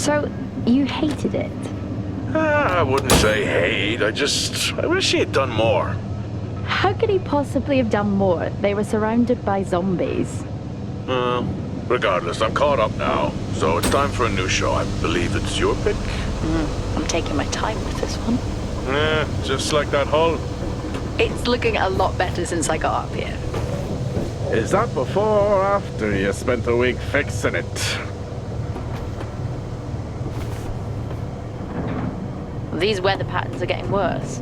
So, you hated it? I wouldn't say hate, I wish he had done more. How could he possibly have done more? They were surrounded by zombies. Regardless, I'm caught up now, so it's time for a new show. I believe it's your pick? I'm taking my time with this one. Just like that hull. It's looking a lot better since I got up here. Is that before or after you spent a week fixing it? These weather patterns are getting worse.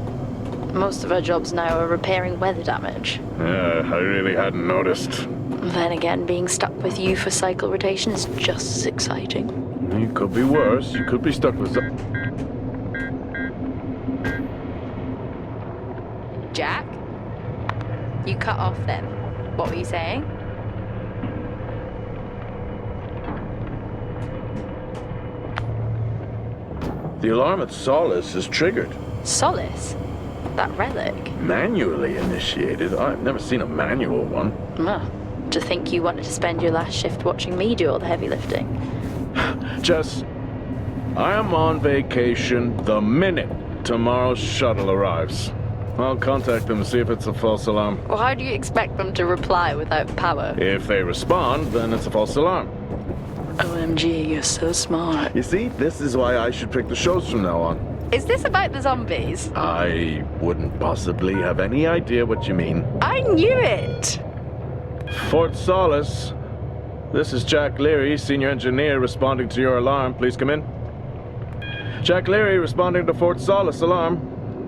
Most of our jobs now are repairing weather damage. Yeah, I really hadn't noticed. Then again, being stuck with you for cycle rotation is just as exciting. It could be worse. You could be stuck with Jack? You cut off then. What were you saying? The alarm at Solis is triggered. Solis? That relic? Manually initiated? I've never seen a manual one. To think you wanted to spend your last shift watching me do all the heavy lifting. Jess, I am on vacation the minute tomorrow's shuttle arrives. I'll contact them and see if it's a false alarm. Well, how do you expect them to reply without power? If they respond, then it's a false alarm. OMG, you're so smart. You see, this is why I should pick the shows from now on. Is this about the zombies? I wouldn't possibly have any idea what you mean. I knew it! Fort Solis. This is Jack Leary, senior engineer, responding to your alarm. Please come in. Jack Leary responding to Fort Solis alarm.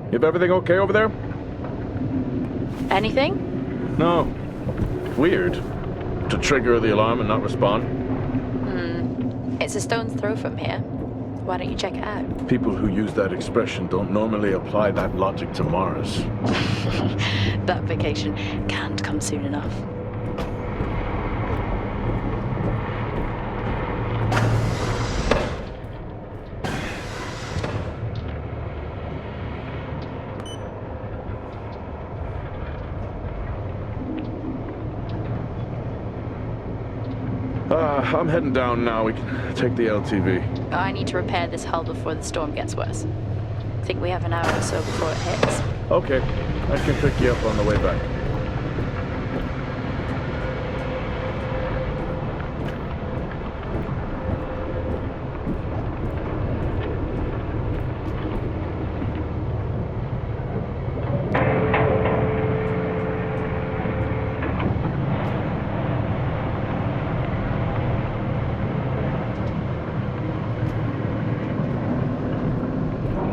You have everything okay over there? Anything? No. Weird. To trigger the alarm and not respond. It's a stone's throw from here. Why don't you check it out? People who use that expression don't normally apply that logic to Mars. That vacation can't come soon enough. I'm heading down now. We can take the LTV. I need to repair this hull before the storm gets worse. Think we have an hour or so before it hits. Okay. I can pick you up on the way back.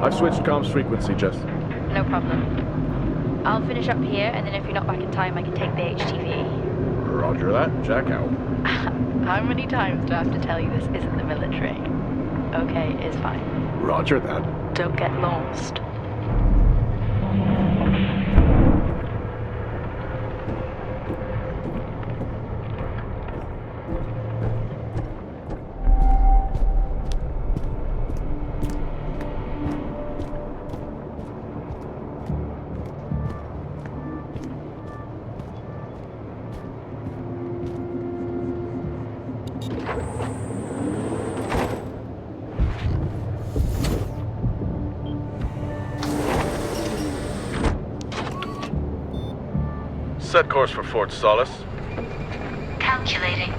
I've switched comms frequency, Jess. No problem. I'll finish up here, and then if you're not back in time, I can take the HTV. Roger that. Jack out. How many times do I have to tell you this isn't the military? Okay, it's fine. Roger that. Don't get lost. Set course for Fort Solis. Calculating.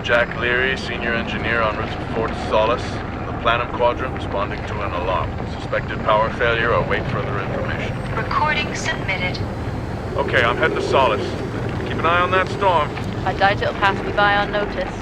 Jack Leary, senior engineer en route to Fort Solis. The Planum Quadrant responding to an alarm. Suspected power failure. Await further information. Recording submitted. Okay, I'm heading to Solis. Keep an eye on that storm. I doubt it'll pass me by unnoticed.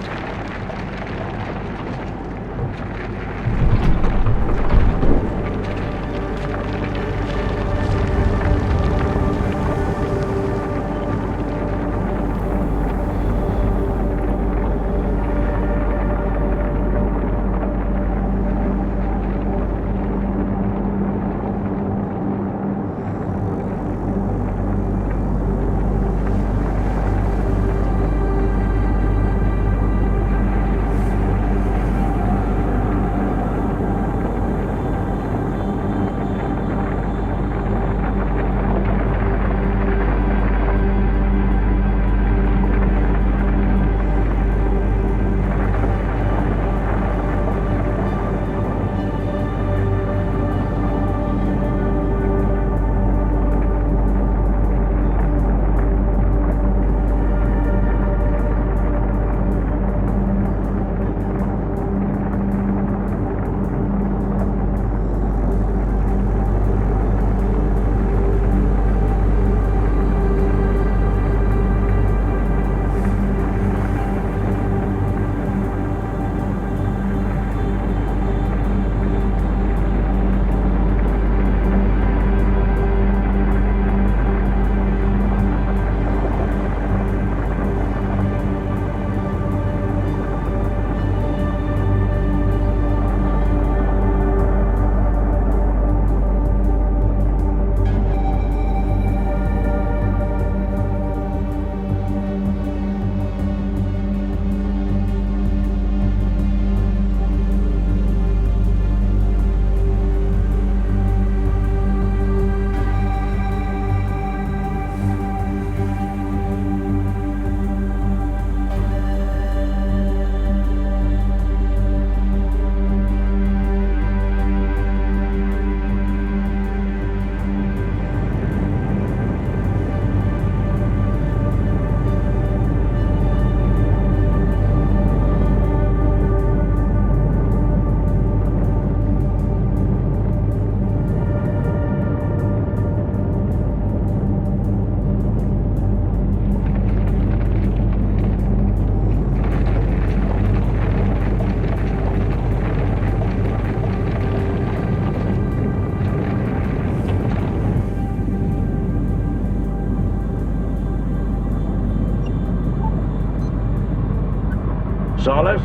Solis?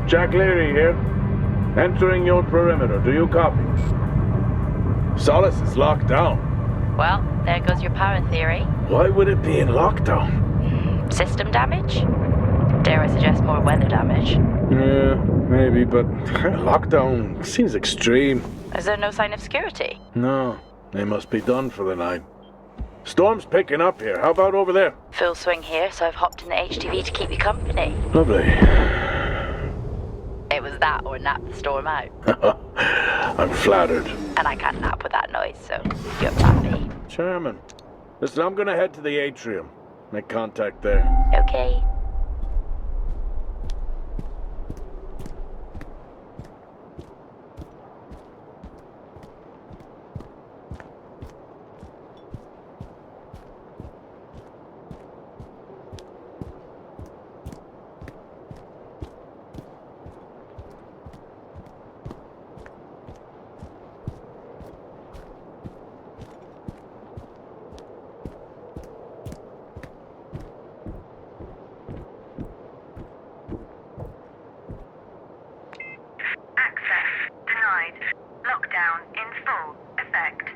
Jack Leary here. Entering your perimeter. Do you copy? Solis is locked down. Well, there goes your power theory. Why would it be in lockdown? System damage? Dare I suggest more weather damage? Yeah, maybe, but lockdown seems extreme. Is there no sign of security? No, they must be done for the night. Storm's picking up here. How about over there? Full swing here, so I've hopped in the HTV to keep you company. Lovely. It was that or nap the storm out. I'm flattered. And I can't nap with that noise, so you upset me. Chairman. Listen, I'm gonna head to the atrium. Make contact there. Okay. Lockdown in full effect.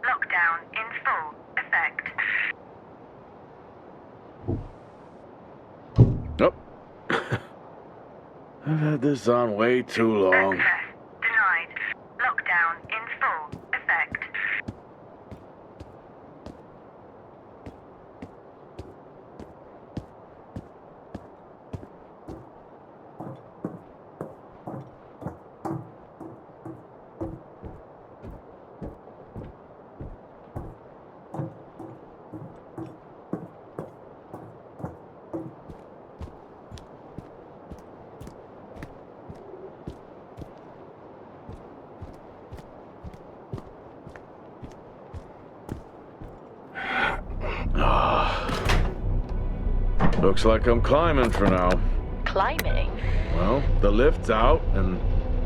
Lockdown in full effect. Oh. I've had this on way too long. Access denied. Lockdown in full effect. Looks like I'm climbing for now. Climbing? Well, the lift's out and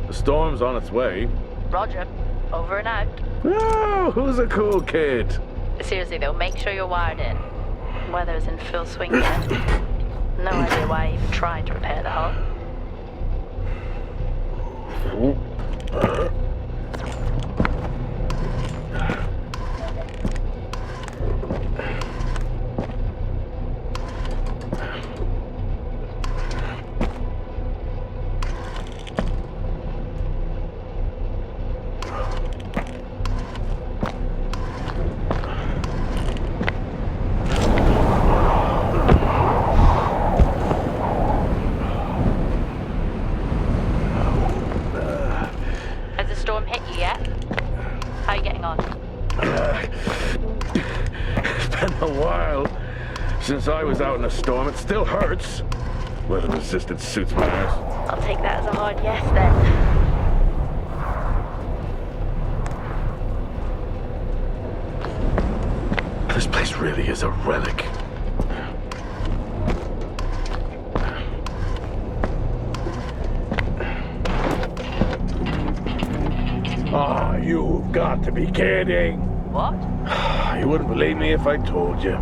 the storm's on its way. Roger. Over and out. Oh, who's a cool kid? Seriously though, make sure you're wired in. Weather's in full swing yet. No idea why I even tried to repair the hull. Has the storm hit you yet? How are you getting on? It's been a while since I was out in a storm. It still hurts. Weather-resistant suits my ass. I'll take that as a hard yes then. This place really is a relic. Ah, you've got to be kidding. What? You wouldn't believe me if I told you.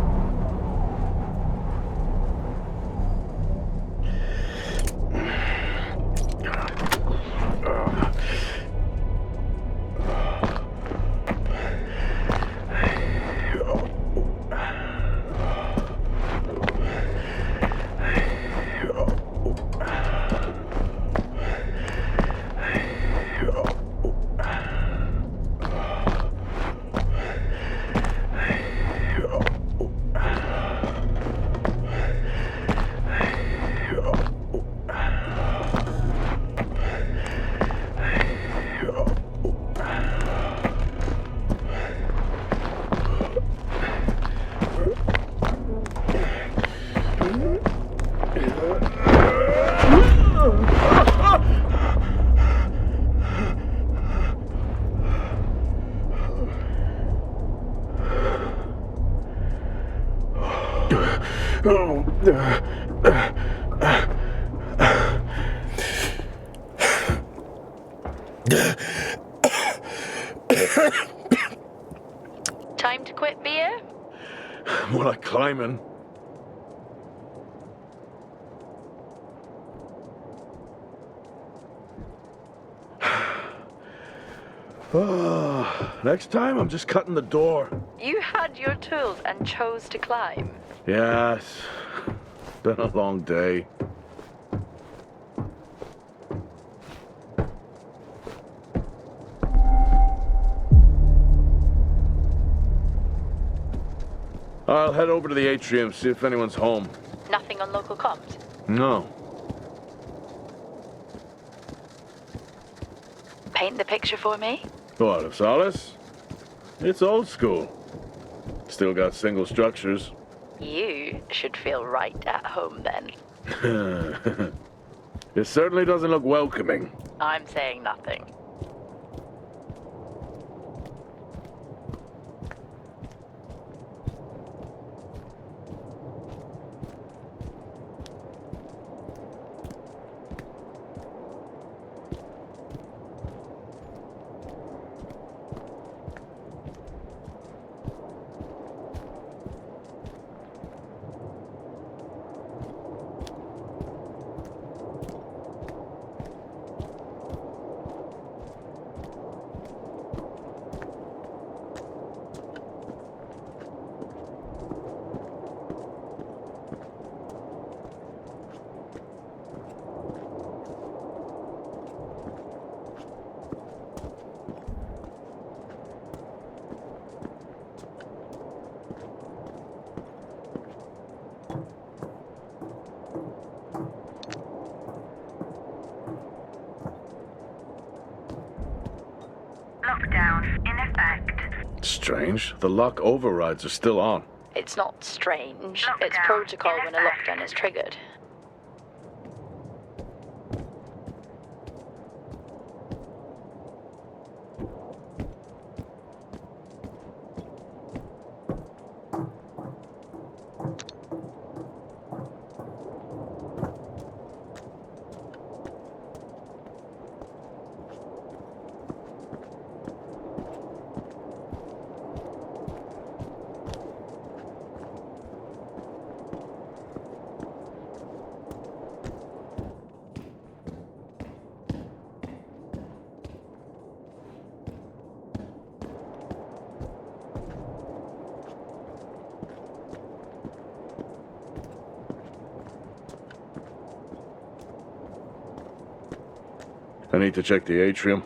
Time to quit beer? More like climbing. Next time, I'm just cutting the door. You had your tools and chose to climb. Yes. Been a long day. I'll head over to the atrium, see if anyone's home. Nothing on local comms? No. Paint the picture for me? What, of Solis? It's old school. Still got single structures. You should feel right at home then. It certainly doesn't look welcoming. I'm saying nothing. Lockdown in effect. Strange. The lock overrides are still on. It's not strange. Lockdown It's protocol in when a effect. lockdown is triggered. I need to check the atrium.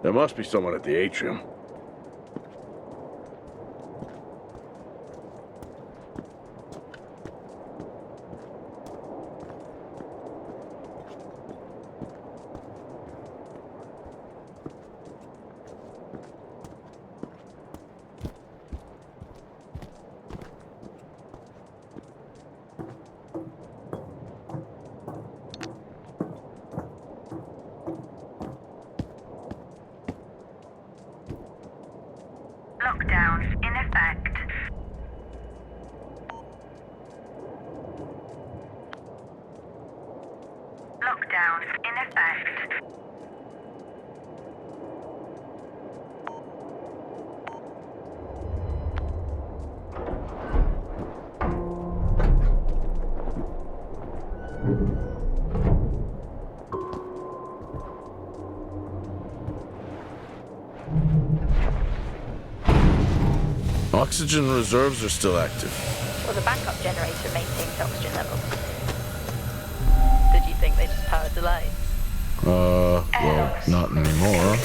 There must be someone at the atrium. Lockdown in effect. Lockdown in effect. What? oxygen reserves are still active. Well, the backup generator maintains oxygen levels. Did you think they just powered the lights? Well, not anymore.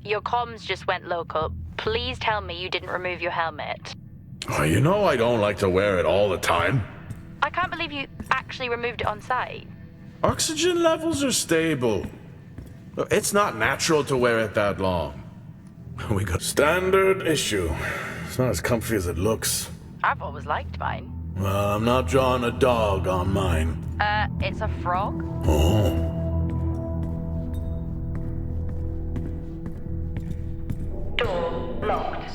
Your comms just went local. Please tell me you didn't remove your helmet. Oh, you know I don't like to wear it all the time. I can't believe you actually removed it on site. Oxygen levels are stable. It's not natural to wear it that long. We got standard issue. It's not as comfy as it looks. I've always liked mine. Well, I'm not drawing a dog on mine. It's a frog? Oh. Door locked.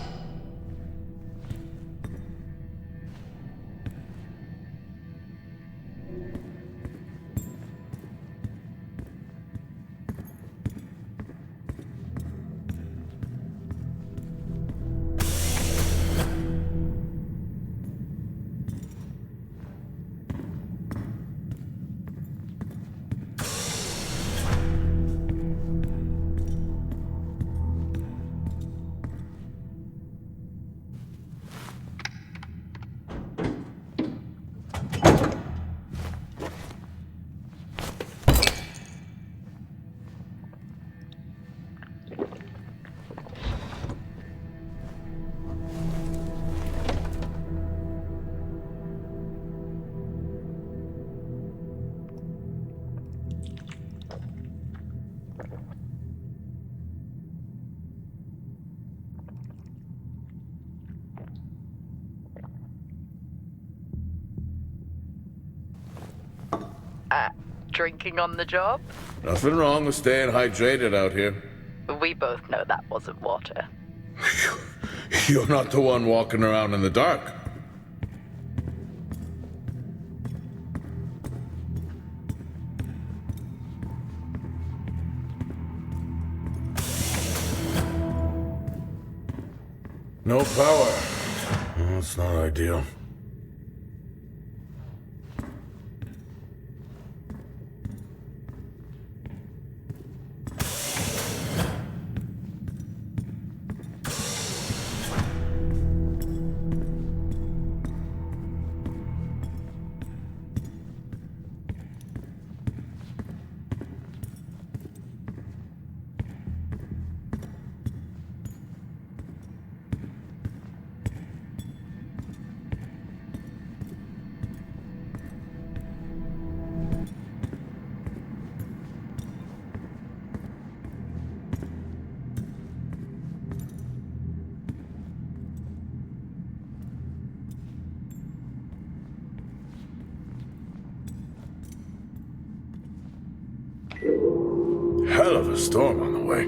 Drinking on the job? Nothing wrong with staying hydrated out here. We both know that wasn't water. You're not the one walking around in the dark. No power. That's not ideal. Hell of a storm on the way.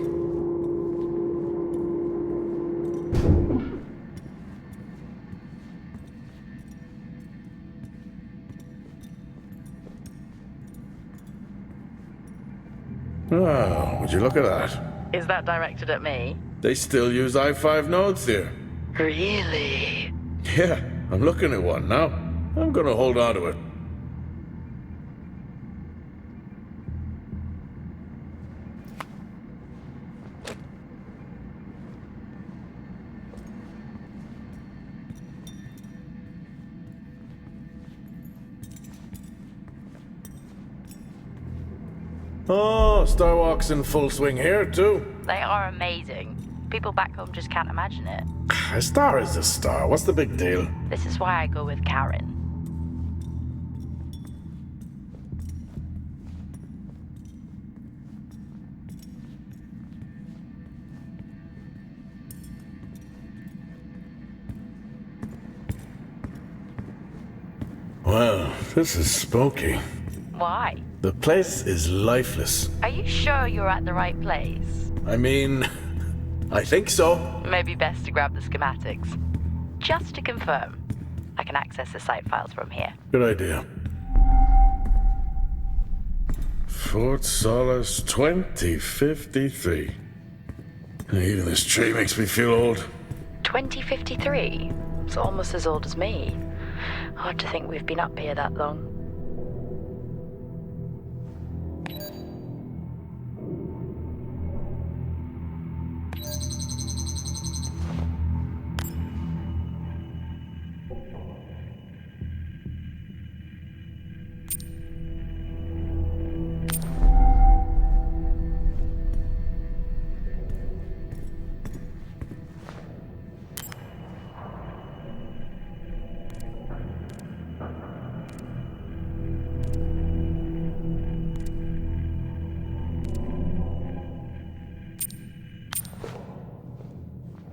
Oh, would you look at that? Is that directed at me? They still use i5 nodes here. Really? Yeah, I'm looking at one now. I'm gonna hold on to it. Oh, Starwalk's in full swing here, too. They are amazing. People back home just can't imagine it. A star is a star. What's the big deal? This is why I go with Karen. This is spooky. Why? The place is lifeless. Are you sure you're at the right place? I mean, I think so. Maybe best to grab the schematics. Just to confirm, I can access the site files from here. Good idea. Fort Solis 2053. Even this tree makes me feel old. 2053? It's almost as old as me. Hard to think we've been up here that long.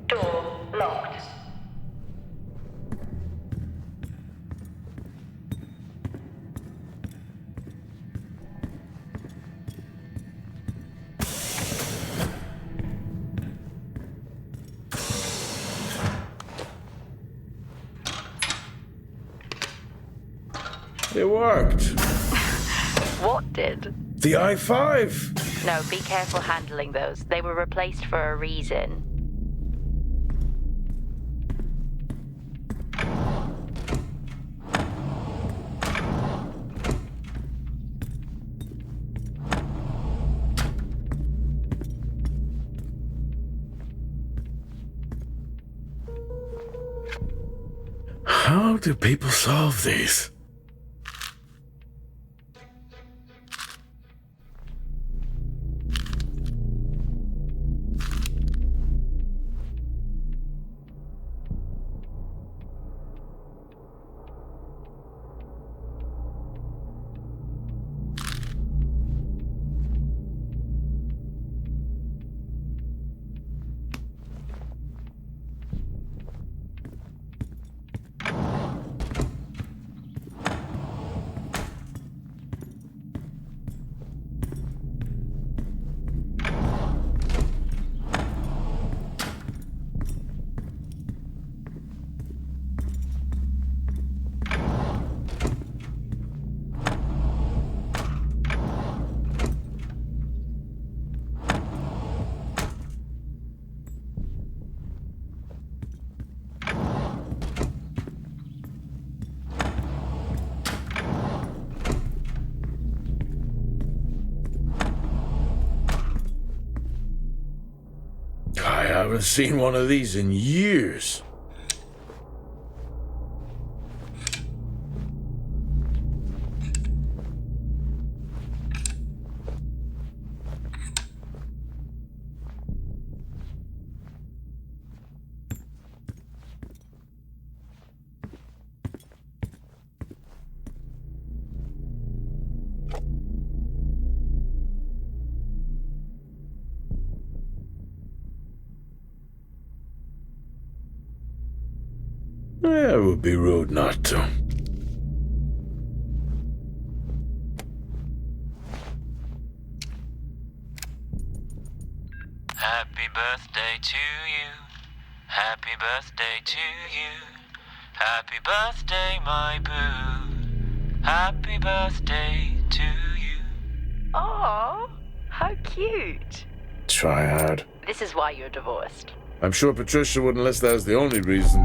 Door locked. It worked. What did? The I-5. No, be careful handling those. They were replaced for a reason. How do people solve these? I haven't seen one of these in years. Yeah, it would be rude not to. Happy birthday to you. Happy birthday to you. Happy birthday, my boo. Happy birthday to you. Oh, how cute. Try hard. This is why you're divorced. I'm sure Patricia wouldn't list that as the only reason.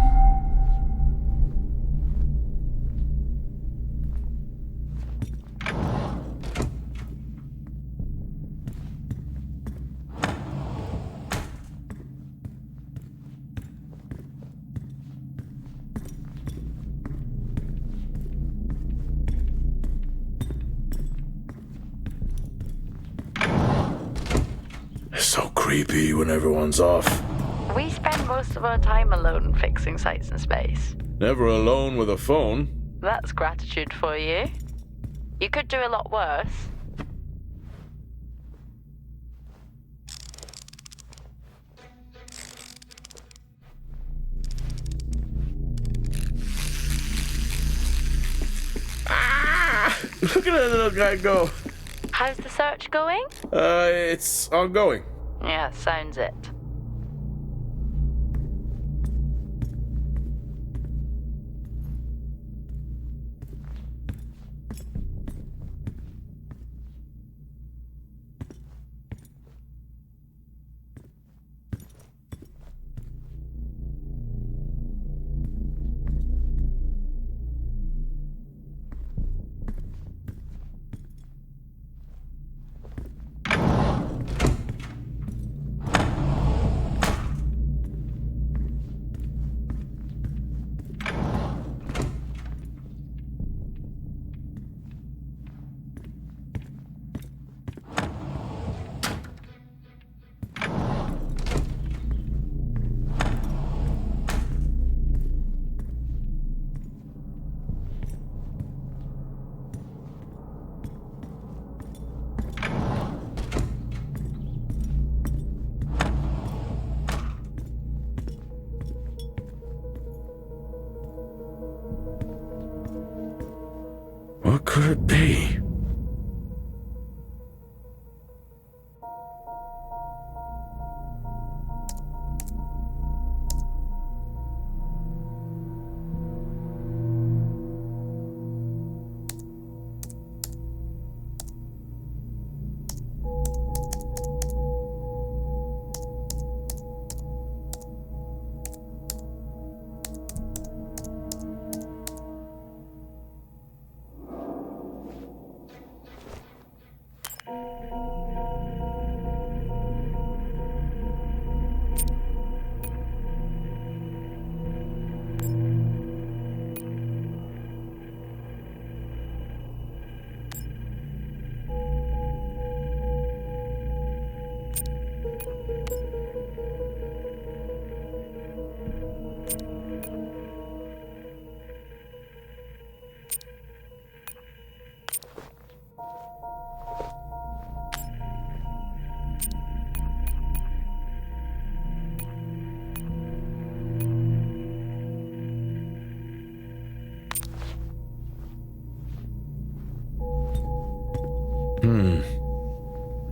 It's so creepy when everyone's off. We spend most of our time alone fixing sights in space. Never alone with a phone. That's gratitude for you. You could do a lot worse. Ah! Look at that little guy go. How's the search going? It's ongoing. Yeah, sounds it. What could it be?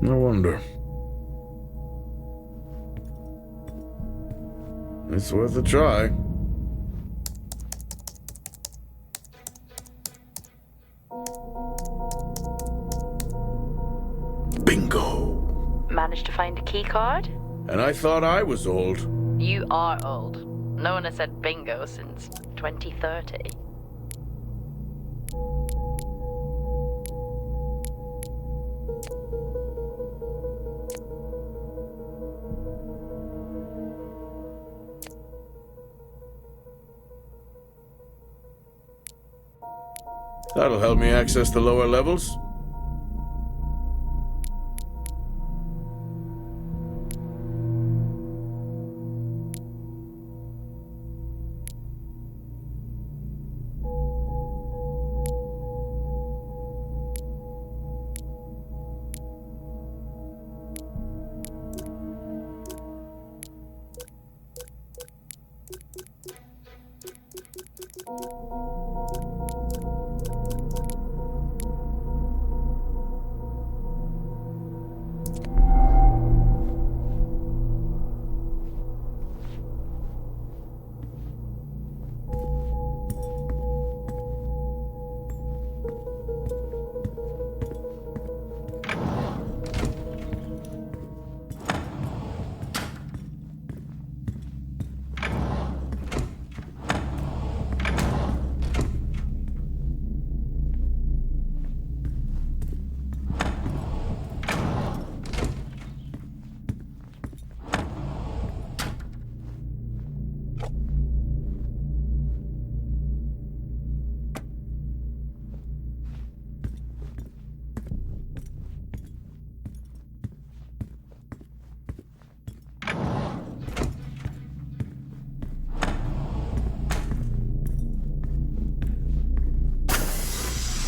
No wonder. It's worth a try. Bingo! Managed to find a key card? And I thought I was old. You are old. No one has said bingo since 2030. That'll help me access the lower levels.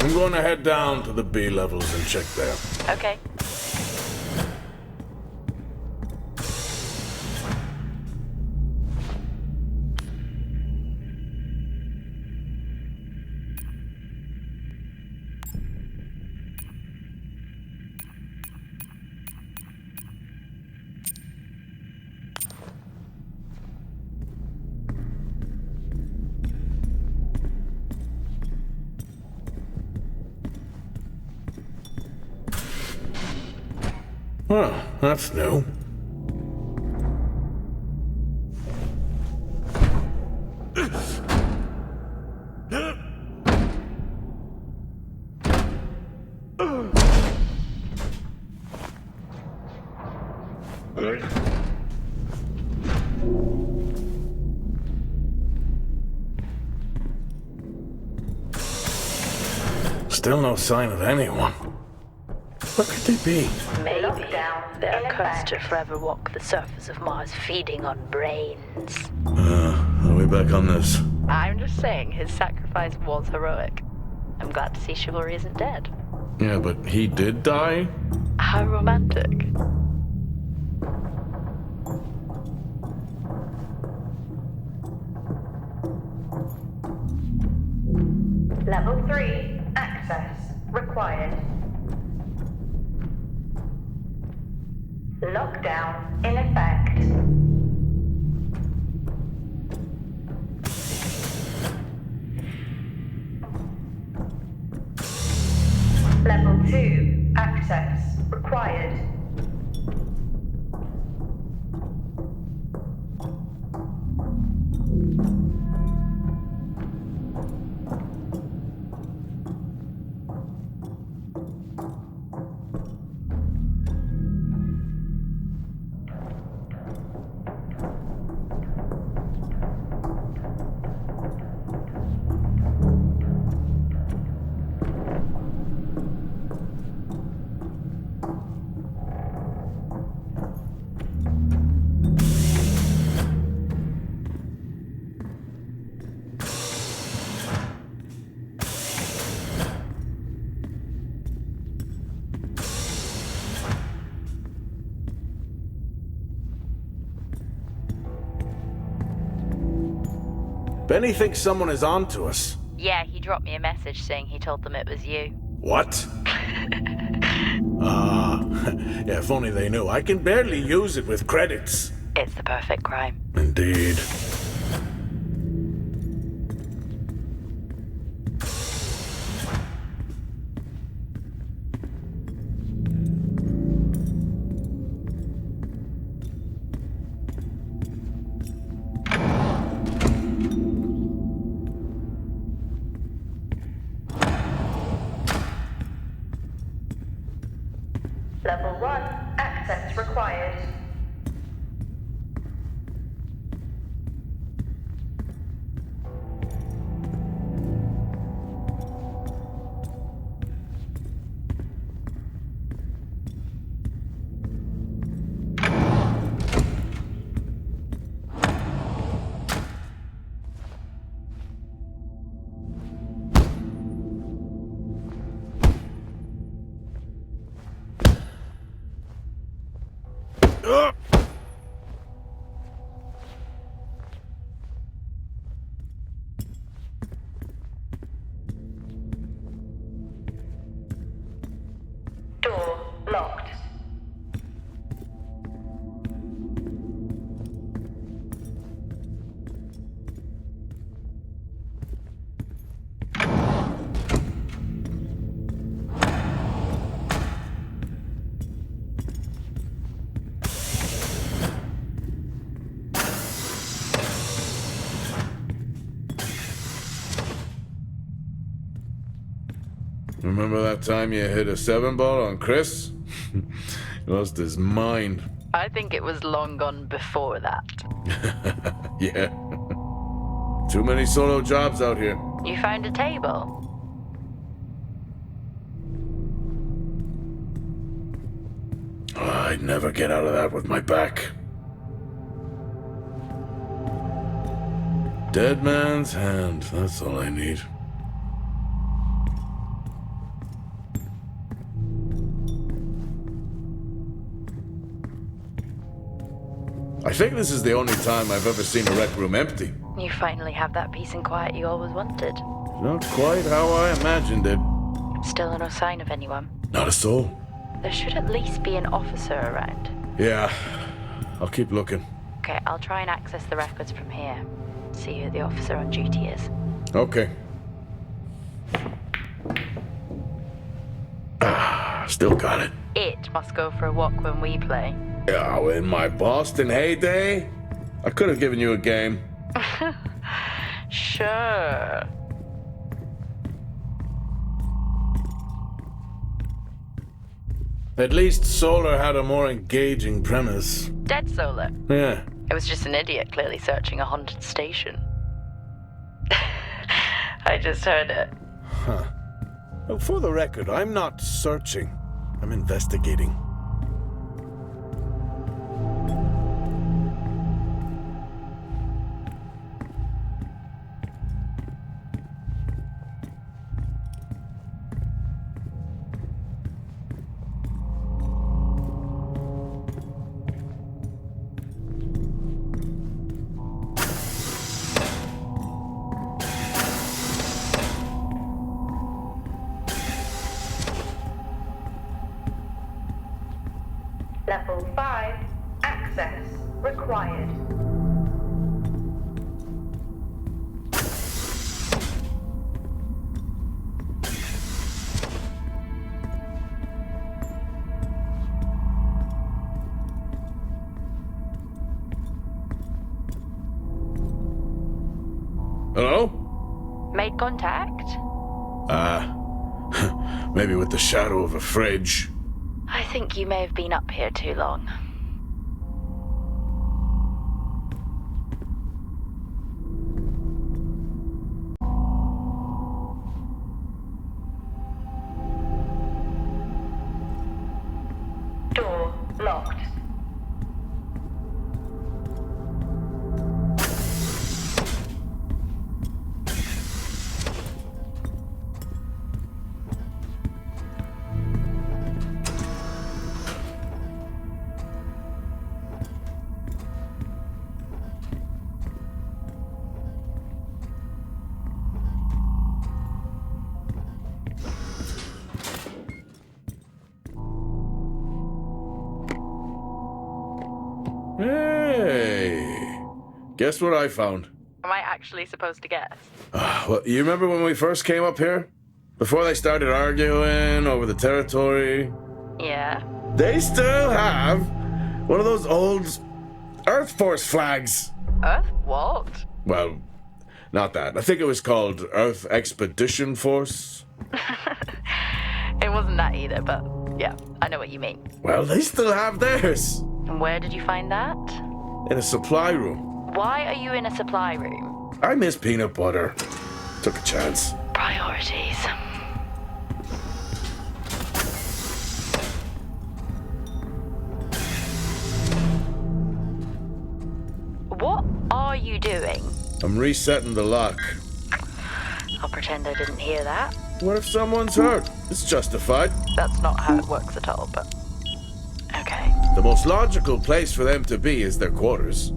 I'm going to head down to the B levels and check there. Okay. Well, that's new. Still no sign of anyone. Where could they be? Maybe they're cursed to forever walk the surface of Mars feeding on brains. Are we back on this? I'm just saying his sacrifice was heroic. I'm glad to see chivalry isn't dead. Yeah, but he did die? How romantic. Level 3, access required. Lockdown in effect. Level 2, access required. Benny thinks someone is on to us. Yeah, he dropped me a message saying he told them it was you. What? Yeah, if only they knew. I can barely use it with credits. It's the perfect crime. Indeed. Level 1, access required. Door locked. Remember that time you hit a 7-ball on Chris? He lost his mind. I think it was long gone before that. Yeah. Too many solo jobs out here. You found a table? I'd never get out of that with my back. Dead man's hand, that's all I need. I think this is the only time I've ever seen a rec room empty. You finally have that peace and quiet you always wanted. Not quite how I imagined it. Still no sign of anyone. Not a soul. There should at least be an officer around. Yeah, I'll keep looking. Okay, I'll try and access the records from here. See who the officer on duty is. Okay. Still got it. it must go for a walk when we play. Oh, in my Boston heyday, I could have given you a game. Sure. At least Solar had a more engaging premise. Dead Solar. Yeah. It was just an idiot clearly searching a haunted station. I just heard it. Huh. Well, for the record, I'm not searching. I'm investigating. Level 5. Access required. Hello? Made contact? Maybe with the shadow of a fridge. I think you may have been up here too long. Door locked. Hey! Guess what I found? Am I actually supposed to guess? Well, you remember when we first came up here? Before they started arguing over the territory? Yeah. They still have one of those old Earth Force flags. Earth? What? Well, not that. I think it was called Earth Expedition Force. It wasn't that either, but yeah, I know what you mean. Well, they still have theirs. And where did you find that? In a supply room. Why are you in a supply room? I miss peanut butter. Took a chance. Priorities. What are you doing? I'm resetting the lock. I'll pretend I didn't hear that. What if someone's hurt? It's justified. That's not how it works at all, but... Okay. The most logical place for them to be is their quarters.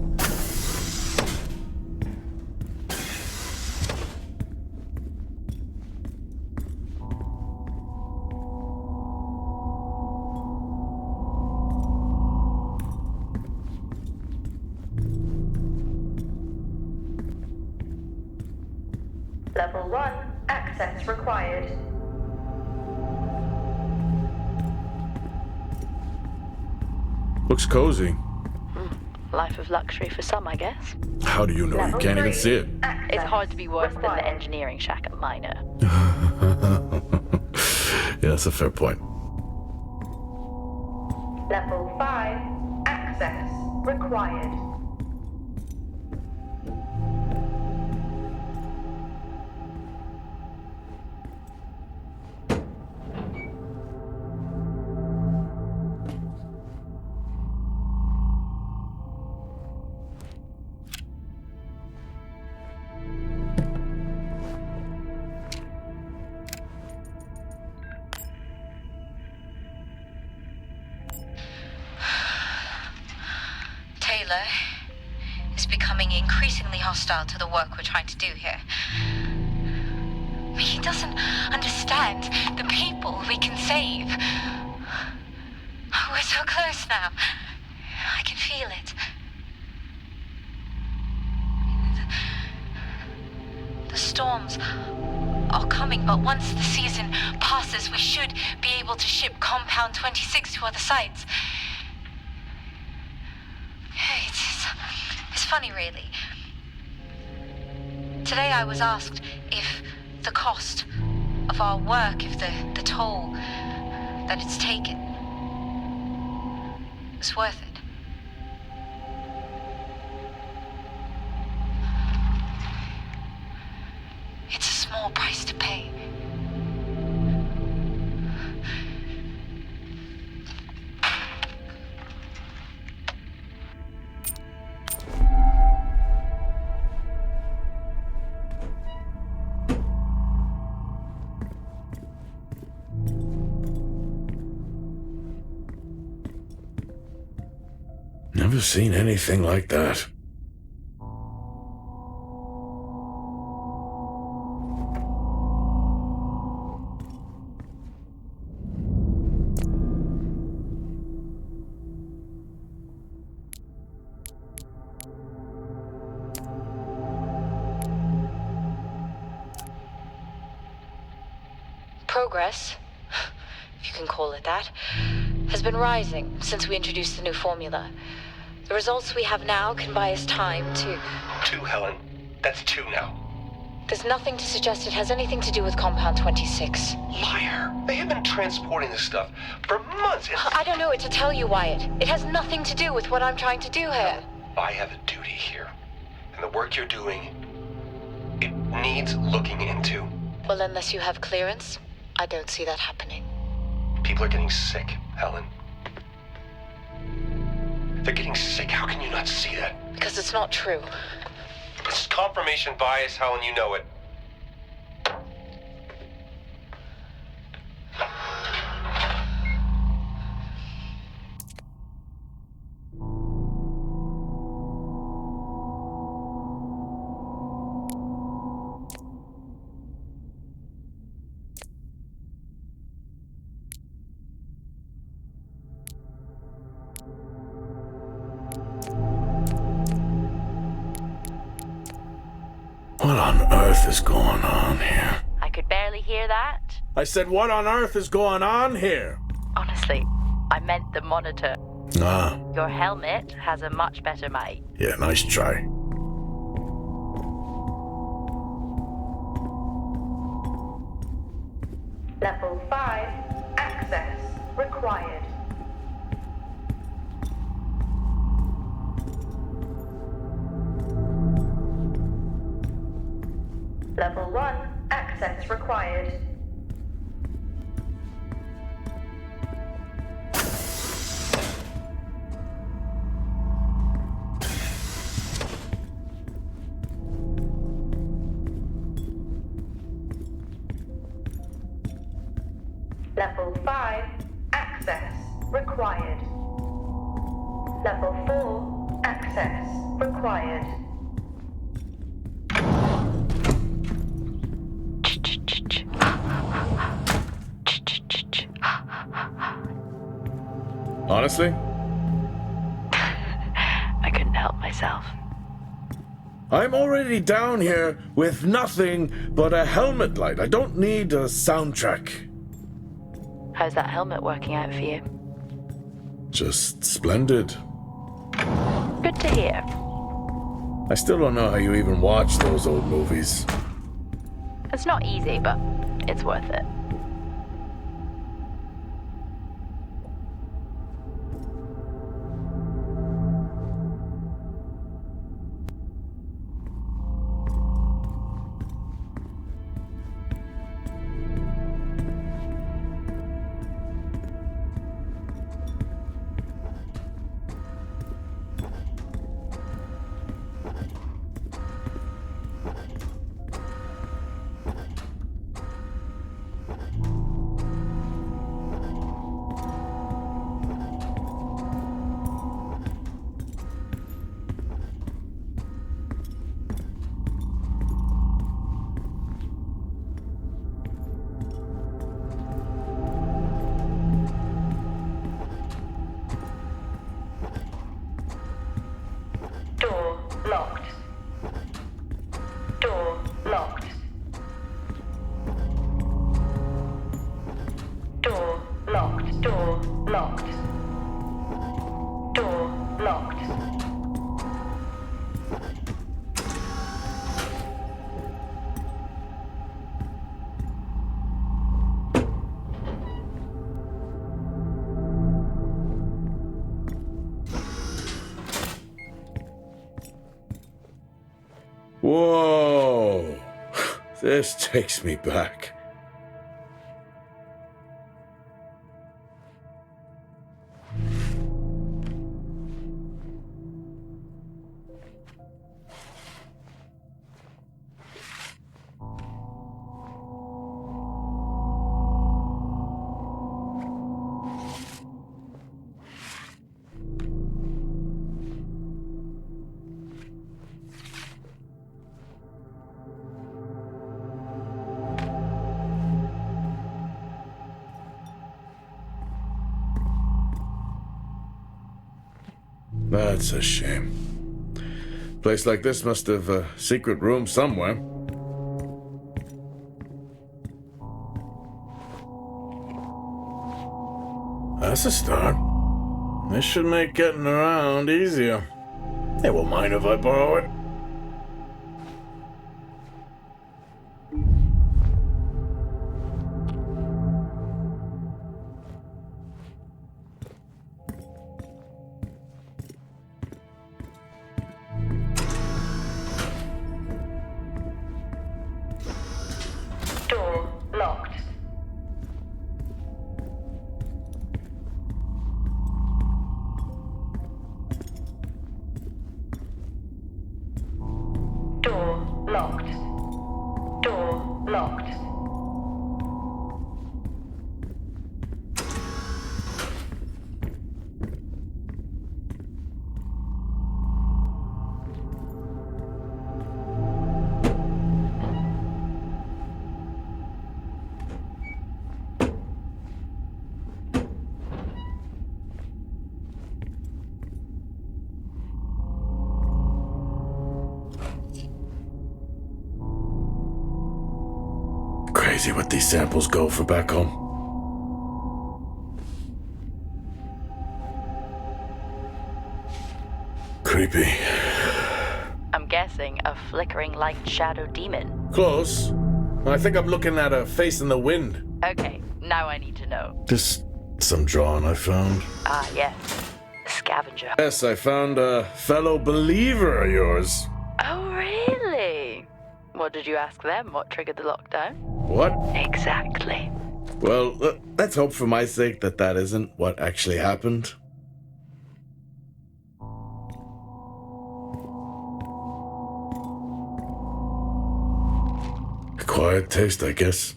Level 1. Access required. Looks cozy. Life of luxury for some, I guess. How do you know? You can't even see it. It's hard to be worse than the engineering shack at Minor. Yeah, that's a fair point. Level 5. Access required. Taylor is becoming increasingly hostile to the work we're trying to do here. He doesn't understand the people we can save. We're so close now. I can feel it. The storms are coming, but once the season passes, past this, we should be able to ship Compound 26 to other sites. It's funny, really. Today I was asked if the cost of our work, if the toll that it's taken is worth it. It's a small price to pay. Never seen anything like that. Progress, if you can call it that, has been rising since we introduced the new formula. The results we have now can buy us time to... 2, Helen. That's 2 now. There's nothing to suggest it has anything to do with Compound 26. Liar. They have been transporting this stuff for months. I don't know what to tell you, Wyatt. It has nothing to do with what I'm trying to do here. I have a duty here. And the work you're doing, it needs looking into. Well, unless you have clearance, I don't see that happening. People are getting sick, Helen. They're getting sick. How can you not see that? Because it's not true. It's confirmation bias, Helen. You know it. What on earth is going on here? I could barely hear that. I said, what on earth is going on here? Honestly, I meant the monitor. Ah, Your helmet has a much better mic. yeah, nice try. Level 5, access required. Level 1, access required. Level 5, access required. Level 4, access required. Honestly, I couldn't help myself. I'm already down here with nothing but a helmet light. I don't need a soundtrack. How's that helmet working out for you? Just splendid. Good to hear. I still don't know how you even watch those old movies. It's not easy, but it's worth it. Door locked. Door locked. Whoa! This takes me back. That's a shame. Place like this must have a secret room somewhere. That's a start. This should make getting around easier. They won't mind if I borrow it. Door locked. Door locked. Door locked. Crazy what these samples go for back home. Creepy. I'm guessing a flickering light shadow demon. Close. I think I'm looking at a face in the wind. Okay, now I need to know. Just some drawing I found. Ah, yes. A scavenger. Yes, I found a fellow believer of yours. Oh, really? What did you ask them? What triggered the lockdown? What? Exactly. Well, let's hope for my sake that that isn't what actually happened. Quiet taste, I guess.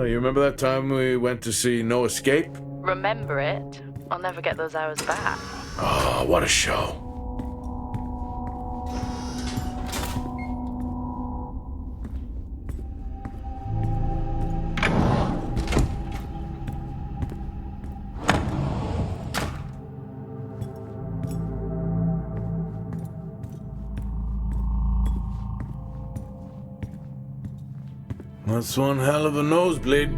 You remember that time we went to see No Escape? Remember it? I'll never get those hours back. Oh, what a show. That's one hell of a nosebleed.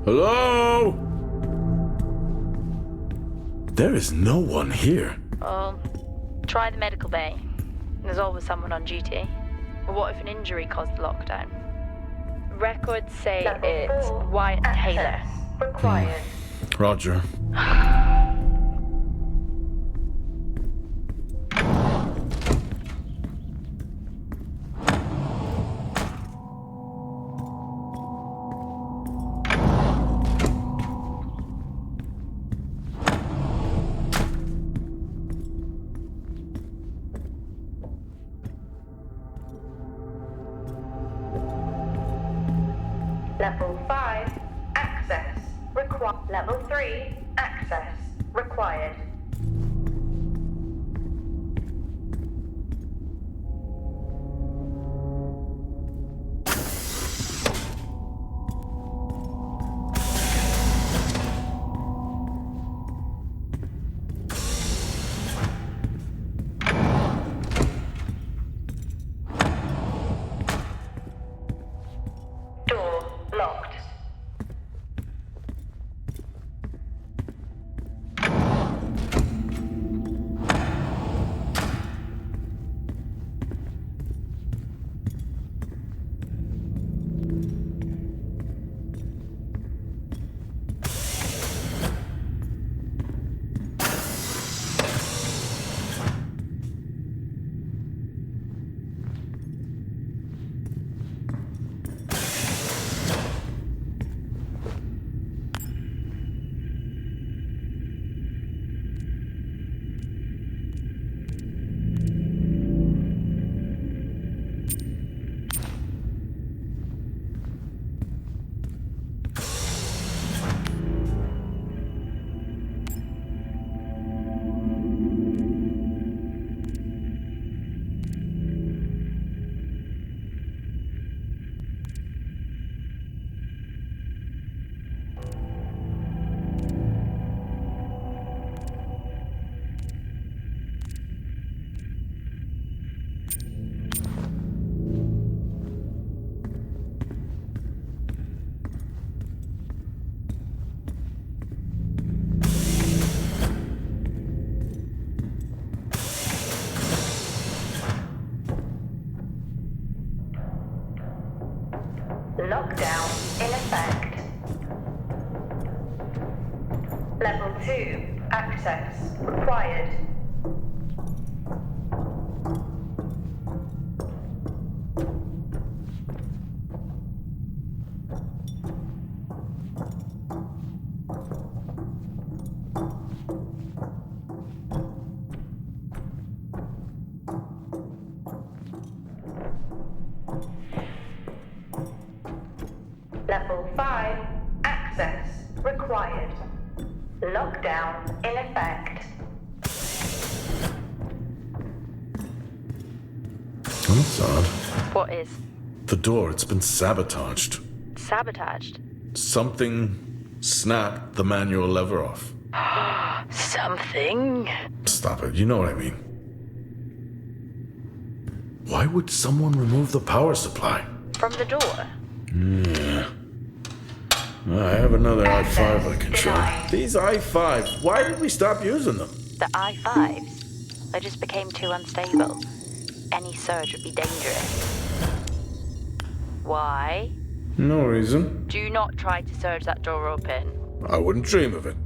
Hello? There is no one here. Well, try the medical bay. There's always someone on duty. But what if an injury caused the lockdown? Records say it's Wyatt Taylor. Required. Roger. Level 5, access. Level 3, access. Required. Door locked. Lockdown in effect. Level 2, access required. Level 5, access required. Lockdown in effect. Oh, that's odd. What is? The door, it's been sabotaged. Sabotaged? Something snapped the manual lever off. Something? Stop it, you know what I mean. Why would someone remove the power supply? From the door? Yeah. I have another i5 I can show. These i5s, why did we stop using them? The I-5s? They just became too unstable. Any surge would be dangerous. Why? No reason. Do not try to surge that door open. I wouldn't dream of it.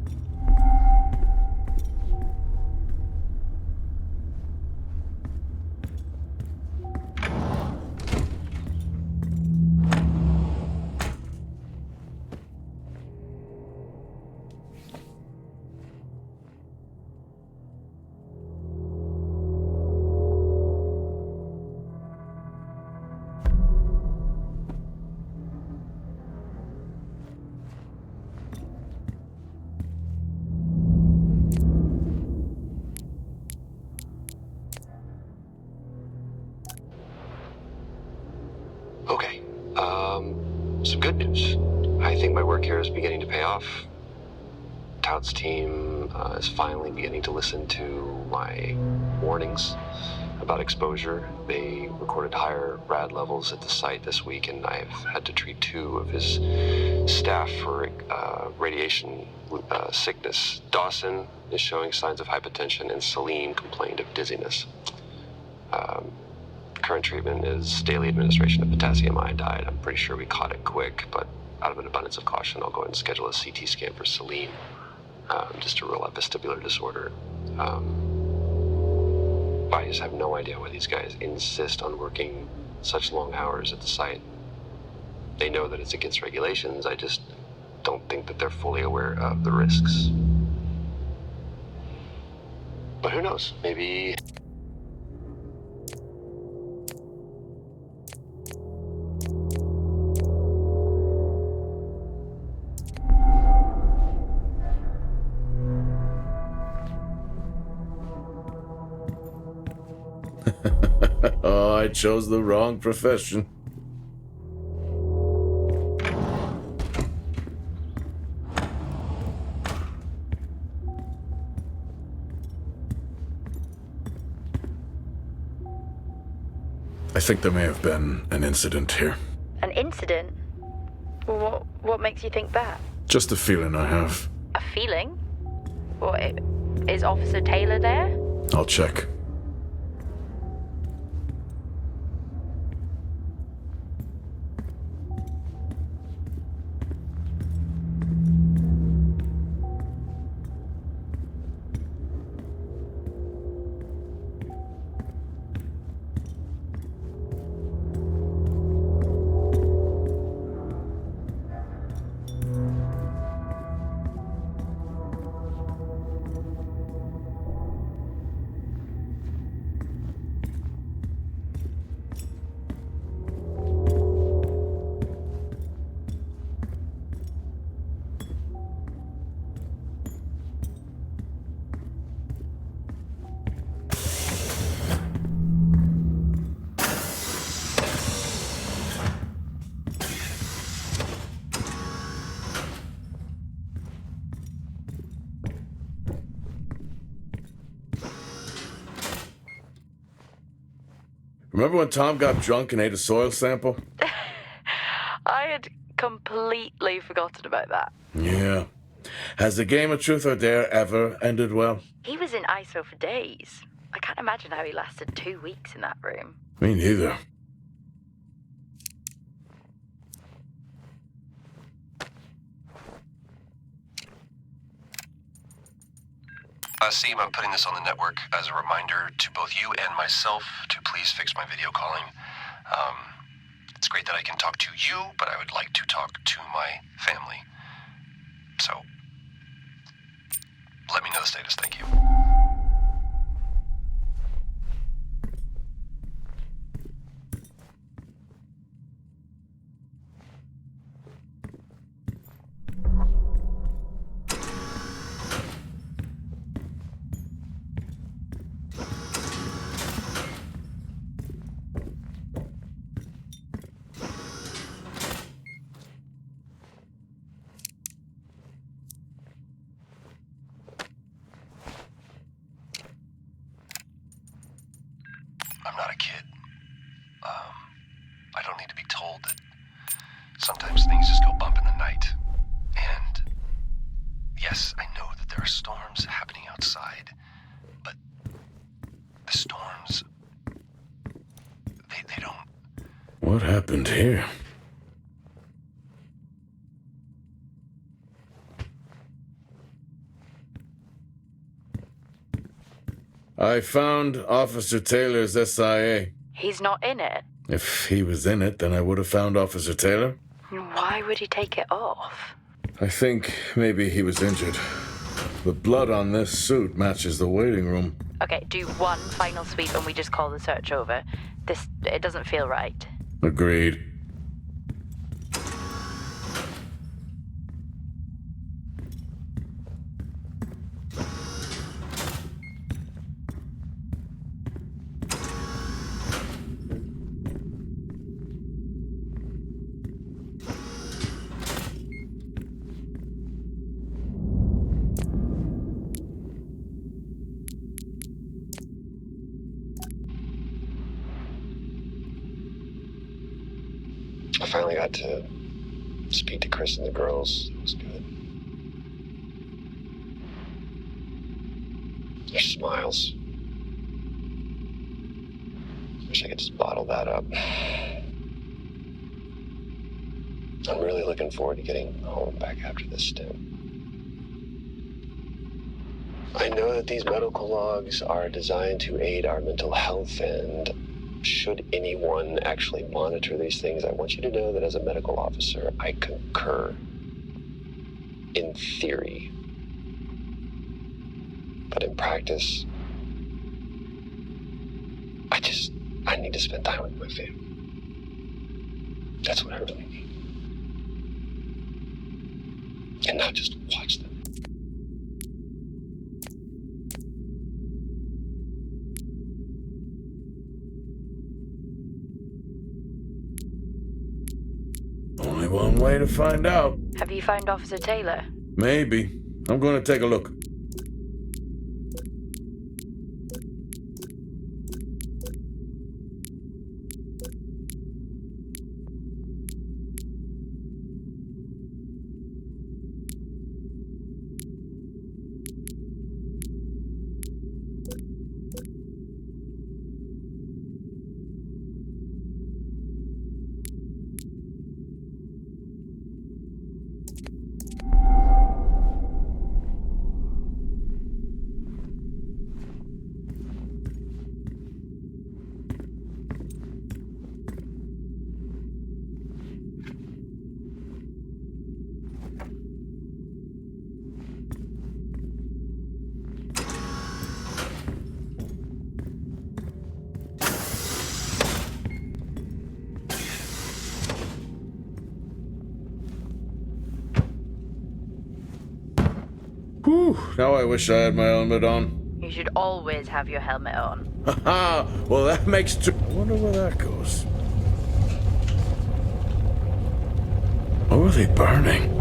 Okay, some good news. I think my work here is beginning to pay off. Tout's team is finally beginning to listen to my warnings about exposure. They recorded higher rad levels at the site this week, and I've had to treat 2 of his staff for radiation sickness. Dawson is showing signs of hypotension, and Celine complained of dizziness. Current treatment is daily administration of potassium iodide. I'm pretty sure we caught it quick, but out of an abundance of caution, I'll go ahead and schedule a CT scan for Celine, just to rule out vestibular disorder. I just have no idea why these guys insist on working such long hours at the site. They know that it's against regulations. I just don't think that they're fully aware of the risks. But who knows? Maybe... Oh, I chose the wrong profession. I think there may have been an incident here. An incident? What makes you think that? Just a feeling I have. A feeling? What, is Officer Taylor there? I'll check. Remember when Tom got drunk and ate a soil sample? I had completely forgotten about that. Yeah. Has the game of truth or dare ever ended well? He was in ISO for days. I can't imagine how he lasted 2 weeks in that room. Me neither. Seem, I'm putting this on the network as a reminder to both you and myself to please fix my video calling. It's great that I can talk to you, but I would like to talk to my family. So, let me know the status. Thank you. I'm not a kid. I don't need to be told that sometimes things just go bump in the night. And yes, I know that there are storms happening outside, but the storms, they don't... What happened here? I found Officer Taylor's SIA. He's not in it. If he was in it, then I would have found Officer Taylor. Why would he take it off? I think maybe he was injured. The blood on this suit matches the waiting room. Okay, do one final sweep and we just call the search over. It doesn't feel right. Agreed. finally got to speak to Chris and the girls. It was good. Their smiles. Wish I could just bottle that up. I'm really looking forward to getting home back after this stint. I know that these medical logs are designed to aid our mental health, and should anyone actually monitor these things, I want you to know that as a medical officer, I concur. In theory. But in practice, I need to spend time with my family. That's what I really need. And not just watch them. Only one way to find out. Have you found Officer Taylor? Maybe. I'm going to take a look. Whew, now I wish I had my helmet on. You should always have your helmet on. Haha, well that makes two. I wonder where that goes. What were they burning?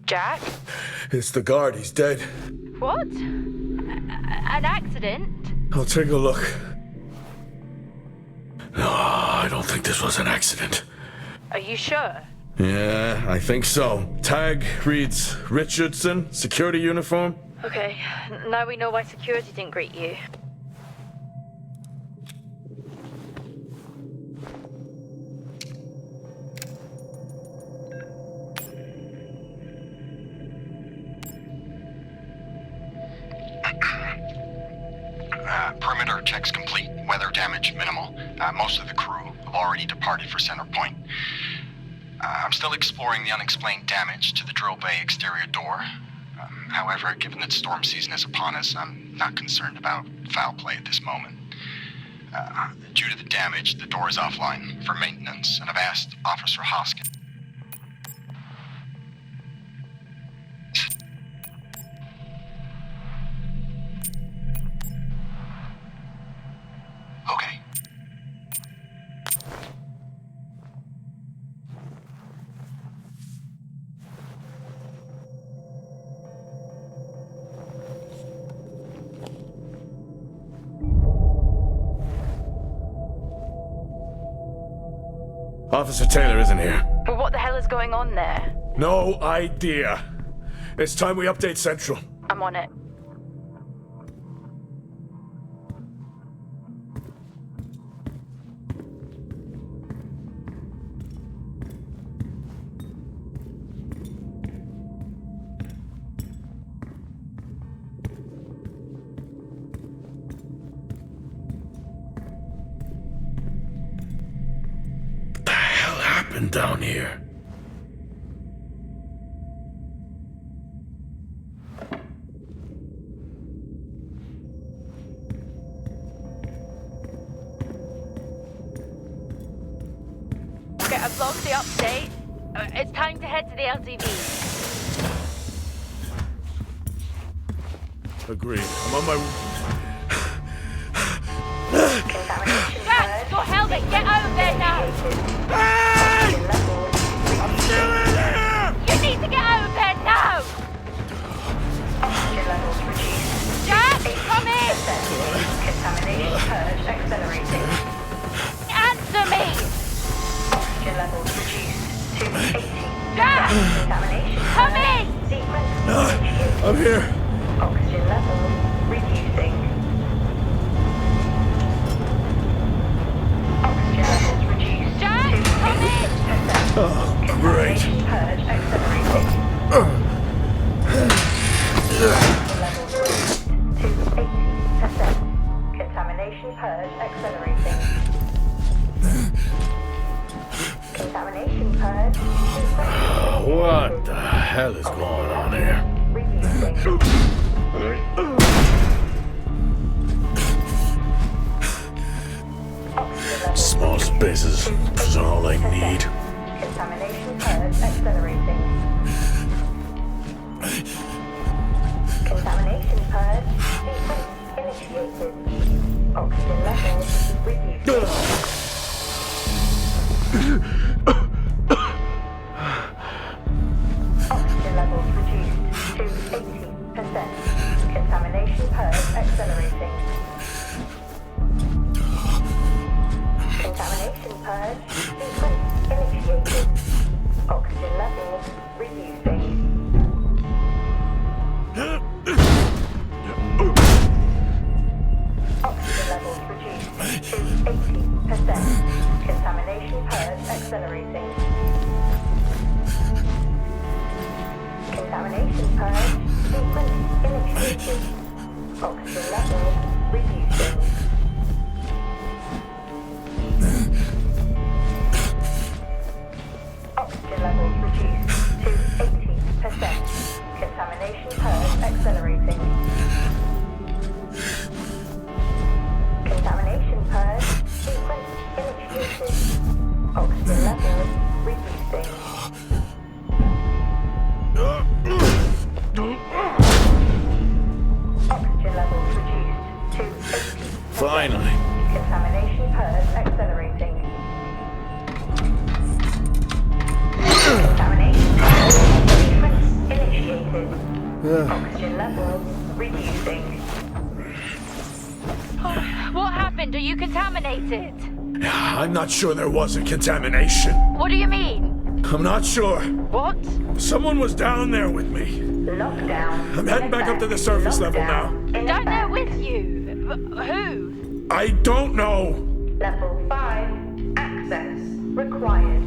Jack? It's the guard, he's dead. What? An accident? I'll take a look. No, I don't think this was an accident. Are you sure? Yeah, I think so. Tag reads Richardson, security uniform. Okay, now we know why security didn't greet you. Perimeter checks complete. Weather damage minimal. Most of the crew have already departed for Center Point. I'm still exploring the unexplained damage to the drill bay exterior door. However, given that storm season is upon us, I'm not concerned about foul play at this moment. Due to the damage, the door is offline for maintenance, and I've asked Officer Hoskins. Okay. Officer Taylor isn't here. But what the hell is going on there? No idea. It's time we update Central. I'm on it. What the hell happened down here? Okay, I've logged the update. It's time to head to the LTV. Agreed. I'm on my... Jack, for helmet, get over there now! Hey! I'm still in here! You need to get over there now! Oxygen levels reduced. Jack, come in! Contamination purge accelerating. Answer me! Oxygen levels reduced to 80. Jack, Contamination come in! sequence I'm here. Oxygen levels reducing. Oxygen levels reduced Jack, come in! Oh, great. Contamination purge accelerating. Levels reduced to 80%. Contamination purge accelerating. Contamination purge sequence What the hell is going on here? reducing. Small spaces are all I need. Contamination purge accelerating. Contamination purge sequence initiated. Oxygen levels reducing. Oxygen levels reduced to 80%. Contamination purge accelerating. Contamination purge sequence initiated. Oxygen levels reducing. Oxygen levels reduced to 80%. Contamination purge accelerating. Contamination purge sequence initiated. Oxygen levels reducing. Oxygen levels reduced to 80%. Contamination purge accelerating. Contamination purge sequence initiated. Oxygen levels reducing. Oxygen levels reduced to 80%. Finally. Contamination purge accelerating. Contamination purge sequence initiated. Oxygen levels reducing. What happened? Are you contaminated? I'm not sure there was a contamination. What do you mean? I'm not sure. What? Someone was down there with me. Lockdown. I'm heading back up to the surface level now. Down there with you? Who? I don't know. Level 5. Access required.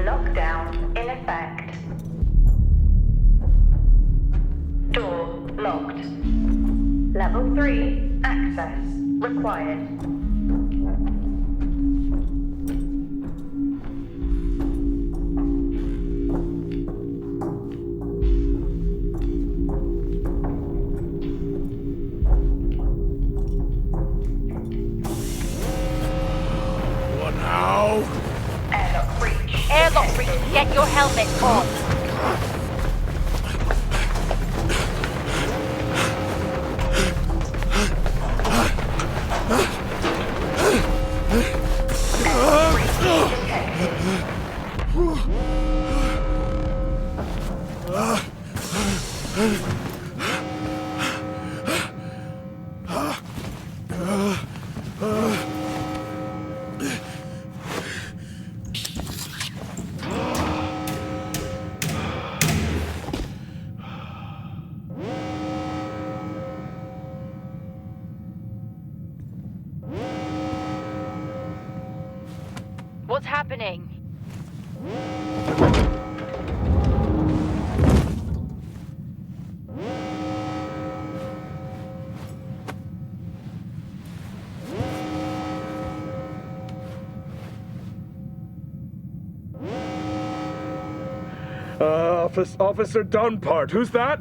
Lockdown in effect. Door locked. Level 3. Access required. Now. Airlock breach. Airlock breach. Get your helmet on. What's happening? Officer Dunpart, who's that?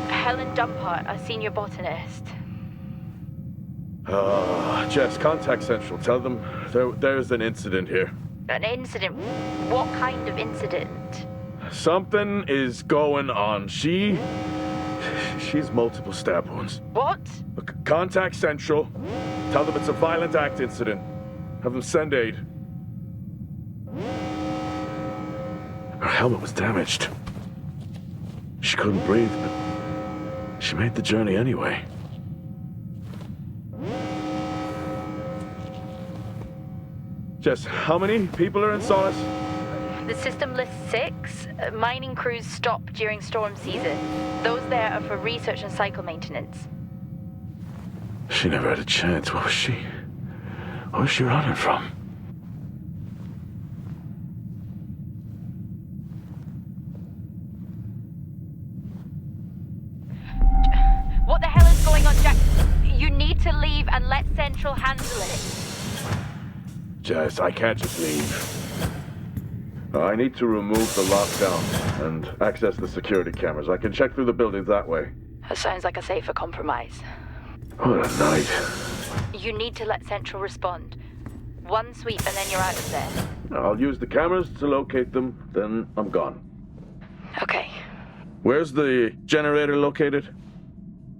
Helen Dumpart, a senior botanist. Jess, contact Central. Tell them there's an incident here. An incident? What kind of incident? Something is going on. She's multiple stab wounds. What? Look, contact Central. Tell them it's a violent act incident. Have them send aid. Her helmet was damaged. She couldn't breathe, but she made the journey anyway. Jess, how many people are in Solis? The system lists 6. Mining crews stop during storm season. Those there are for research and cycle maintenance. She never had a chance. What was she running from? What the hell is going on, Jack? You need to leave and let Central handle it. Jess, I can't just leave. I need to remove the lockdown and access the security cameras. I can check through the buildings that way. That sounds like a safer compromise. What a night. You need to let Central respond. One sweep and then you're out of there. I'll use the cameras to locate them, then I'm gone. Okay. Where's the generator located?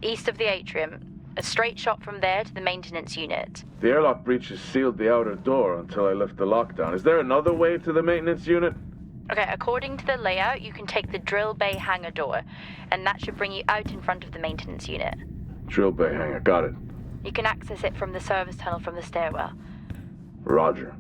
East of the atrium. A straight shot from there to the maintenance unit. The airlock breaches sealed the outer door until I left the lockdown. Is there another way to the maintenance unit? Okay, according to the layout, you can take the drill bay hangar door, and that should bring you out in front of the maintenance unit. Drill bay hangar, got it. You can access it from the service tunnel from the stairwell. Roger.